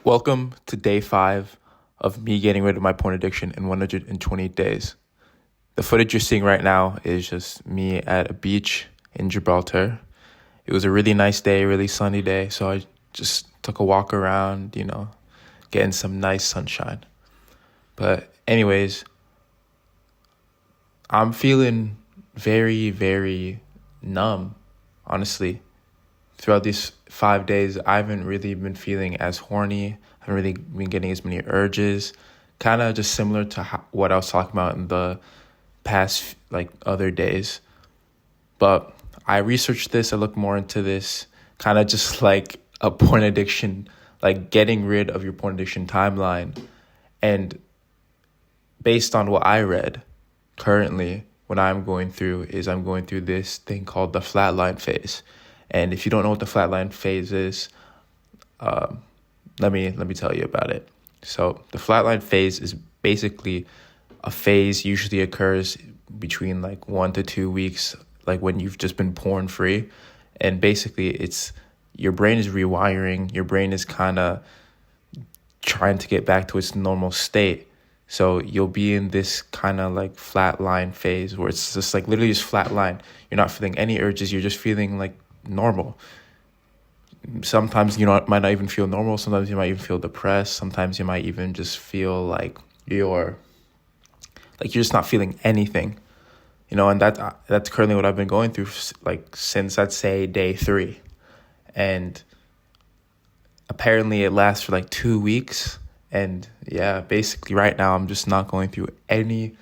Welcome to day 5 of me getting rid of my porn addiction in 128 days. The footage you're seeing right now is just me at a beach in Gibraltar. It was a really nice day, really sunny day, so I just took a walk around, getting some nice sunshine. But anyways, I'm feeling very, very numb, honestly. Throughout these 5 days, I haven't really been feeling as horny. I haven't really been getting as many urges. Kind of just similar to what I was talking about in the past, other days. But I researched this. I looked more into this. Kind of just like a porn addiction, like getting rid of your porn addiction timeline. And based on what I read, currently, what I'm going through this thing called the flatline phase. And if you don't know what the flatline phase is, let me tell you about it. So the flatline phase is basically a phase usually occurs between 1 to 2 weeks, when you've just been porn free. And basically it's your brain is rewiring. Your brain is kind of trying to get back to its normal state. So you'll be in this kind of flatline phase where it's just literally just flat line. You're not feeling any urges. You're just feeling normal. Sometimes might not even feel normal. Sometimes you might even feel depressed. Sometimes you might even just feel you're just not feeling anything, and that's currently what I've been going through since, I'd say, day 3. And apparently it lasts for 2 weeks. And yeah, basically right now I'm just not going through any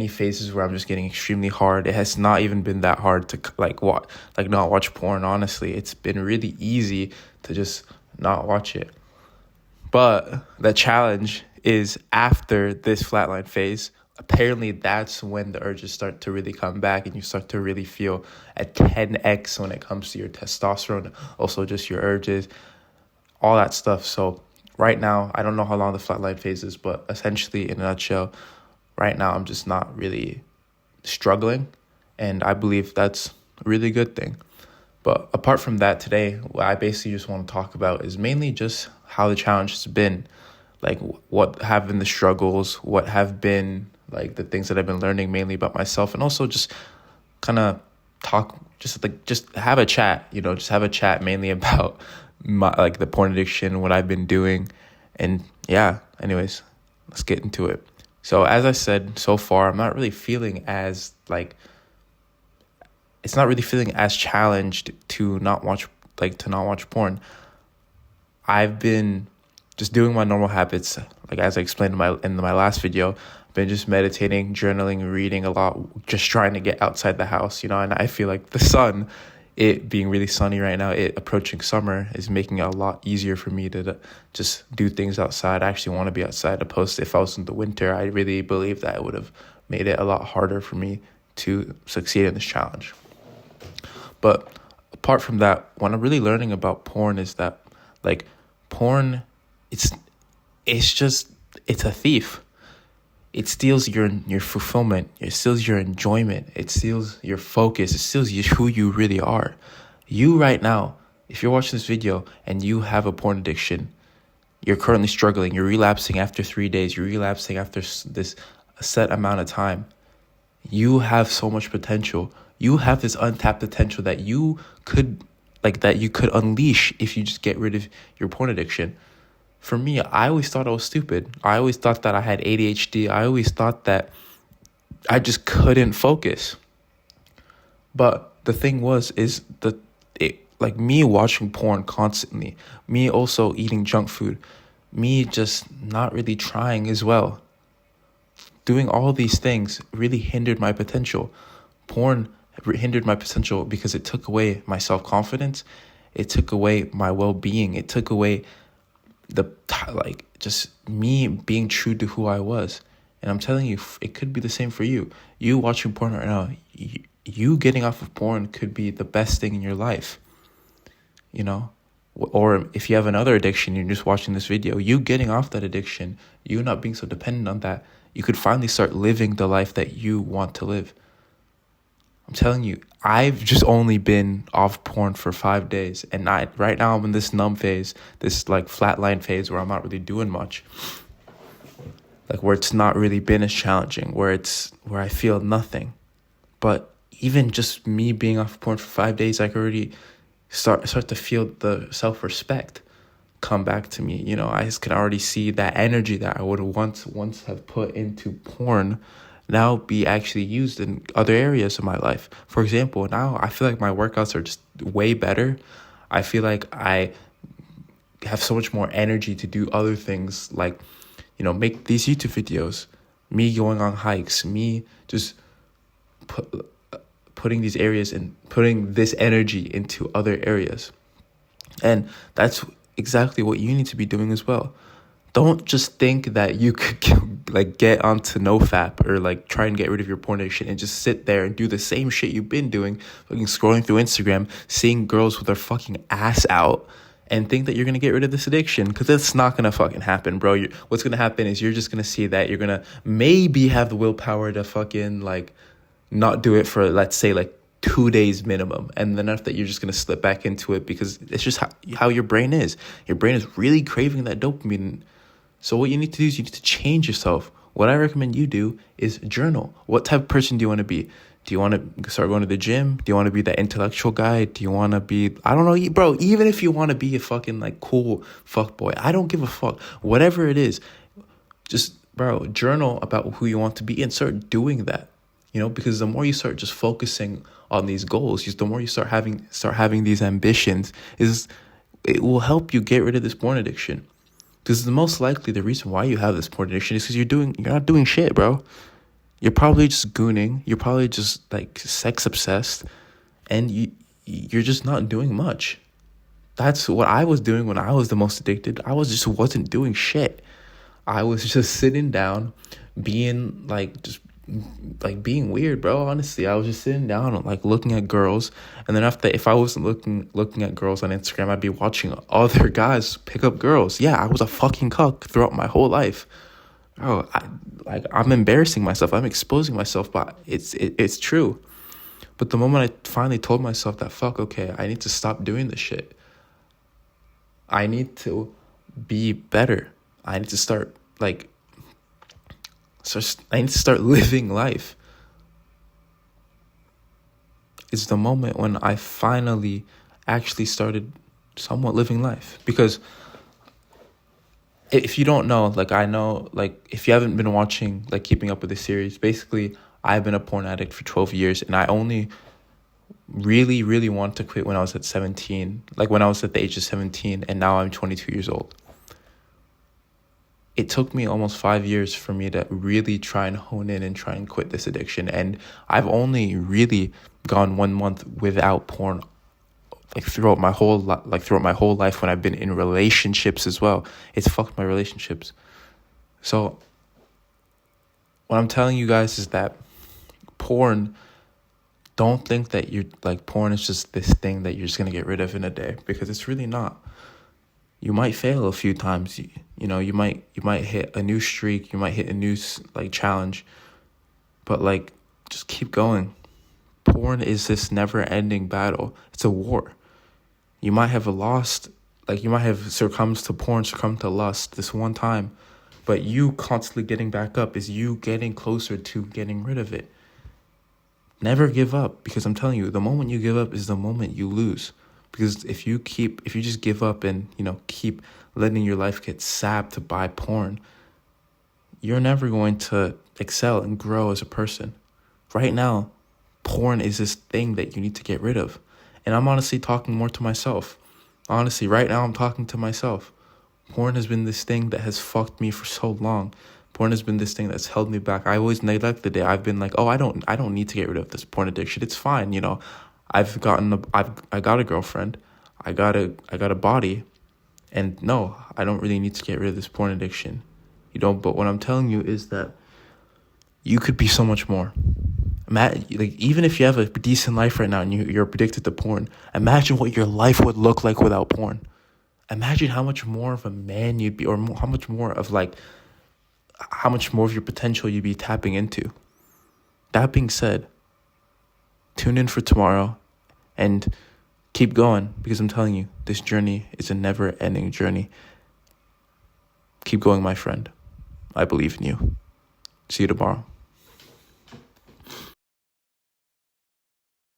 phases where I'm just getting extremely hard. It has not even been that hard to not watch porn. Honestly, it's been really easy to just not watch it. But the challenge is after this flatline phase, apparently that's when the urges start to really come back and you start to really feel a 10x when it comes to your testosterone, also just your urges, all that stuff. So right now, I don't know how long the flatline phase is, but essentially in a nutshell, right now I'm just not really struggling, and I believe that's a really good thing. But apart from that, today, what I basically just want to talk about is mainly just how the challenge has been, what have been the struggles, what have been the things that I've been learning mainly about myself, and also just kind of talk, just have a chat, just have a chat mainly about my the porn addiction, what I've been doing, and yeah. Anyways, let's get into it. So as I said, so far I'm not really feeling as it's not really feeling as challenged to not watch porn. I've been just doing my normal habits, as I explained in my last video. I've been just meditating, journaling, reading a lot, just trying to get outside the house, and I feel like the sun, it being really sunny right now, it approaching summer, is making it a lot easier for me to just do things outside. I actually want to be outside, opposed to if I was in the winter. I really believe that it would have made it a lot harder for me to succeed in this challenge. But apart from that, what I'm really learning about porn is that porn, it's a thief. It steals your fulfillment. It steals your enjoyment. It steals your focus. It steals who you really are. You right now, if you're watching this video and you have a porn addiction, you're currently struggling. You're relapsing after 3 days. You're relapsing after this set amount of time. You have so much potential. You have this untapped potential that you could unleash if you just get rid of your porn addiction. For me, I always thought I was stupid. I always thought that I had ADHD. I always thought that I just couldn't focus. But the thing is me watching porn constantly, me also eating junk food, me just not really trying as well. Doing all these things really hindered my potential. Porn hindered my potential because it took away my self-confidence. It took away my well-being. It took away just me being true to who I was. And I'm telling you, it could be the same for you. You watching porn right now, you getting off of porn could be the best thing in your life, or if you have another addiction, you're just watching this video, you getting off that addiction, you not being so dependent on that, you could finally start living the life that you want to live. I'm telling you, I've just only been off porn for 5 days. And right now I'm in this numb phase, this like flatline phase where I'm not really doing much. Like where it's not really been as challenging, where I feel nothing. But even just me being off porn for 5 days, I could already start to feel the self-respect come back to me. I just can already see that energy that I would once have put into porn now be actually used in other areas of my life. For example, now I feel like my workouts are just way better. I feel like I have so much more energy to do other things, like make these YouTube videos, me going on hikes, me just putting these areas and putting this energy into other areas. And that's exactly what you need to be doing as well. Don't just think that you could like get onto NoFap or like try and get rid of your porn addiction and just sit there and do the same shit you've been doing, fucking scrolling through Instagram, seeing girls with their fucking ass out, and think that you're gonna get rid of this addiction, because it's not gonna fucking happen, bro. What's gonna happen is you're just gonna see that you're gonna maybe have the willpower to fucking like not do it for, let's say, like 2 days minimum, and then after that you're just going to slip back into it, because it's just how your brain is. Your brain is really craving that dopamine. So what you need to do is you need to change yourself. What I recommend you do is journal. What type of person do you want to be? Do you want to start going to the gym? Do you want to be that intellectual guy? Do you want to be, I don't know, bro, even if you want to be a fucking like cool fuck boy, I don't give a fuck. Whatever it is, just, bro, journal about who you want to be and start doing that. Because the more you start just focusing on these goals, just the more you start having these ambitions, it will help you get rid of this porn addiction. Because the most likely the reason why you have this porn addiction is because you're not doing shit, bro. You're probably just gooning. You're probably just like sex obsessed, and you're just not doing much. That's what I was doing when I was the most addicted. I wasn't doing shit. I was just sitting down, being being weird, bro. Honestly, I was just sitting down, like looking at girls, and then after, if I wasn't looking at girls on Instagram, I'd be watching other guys pick up girls. Yeah, I was a fucking cuck throughout my whole life. Oh, I'm embarrassing myself. I'm exposing myself, but it's true. But the moment I finally told myself that, fuck, okay, I need to stop doing this shit. I need to be better. I need to start living life. It's the moment when I finally actually started somewhat living life. Because if you don't know, I know, if you haven't been watching, keeping up with the series, basically, I've been a porn addict for 12 years, and I only really, really wanted to quit when I was at 17, when I was at the age of 17, and now I'm 22 years old. It took me almost 5 years for me to really try and hone in and try and quit this addiction. And I've only really gone 1 month without porn, throughout my whole life when I've been in relationships as well. It's fucked my relationships. So what I'm telling you guys is that porn, don't think that porn is just this thing that you're just going to get rid of in a day, because it's really not. You might fail a few times. You might hit a new streak. You might hit a new challenge, but just keep going. Porn is this never-ending battle. It's a war. You might have lost, you might have succumbed to lust this one time, but you constantly getting back up is you getting closer to getting rid of it. Never give up, because I'm telling you, the moment you give up is the moment you lose. Because if you just give up and, keep letting your life get sapped by porn, you're never going to excel and grow as a person. Right now, porn is this thing that you need to get rid of. And I'm honestly talking more to myself. Honestly, right now I'm talking to myself. Porn has been this thing that has fucked me for so long. Porn has been this thing that's held me back. I always neglected it. I've been like, oh, I don't need to get rid of this porn addiction. It's fine, I got a girlfriend. I got a body. And no, I don't really need to get rid of this porn addiction. But what I'm telling you is that you could be so much more. Even if you have a decent life right now and you're addicted to porn, imagine what your life would look like without porn. Imagine how much more of a man you'd be, or how much more of your potential you'd be tapping into. That being said, tune in for tomorrow and keep going, because I'm telling you, this journey is a never-ending journey. Keep going, my friend. I believe in you. See you tomorrow.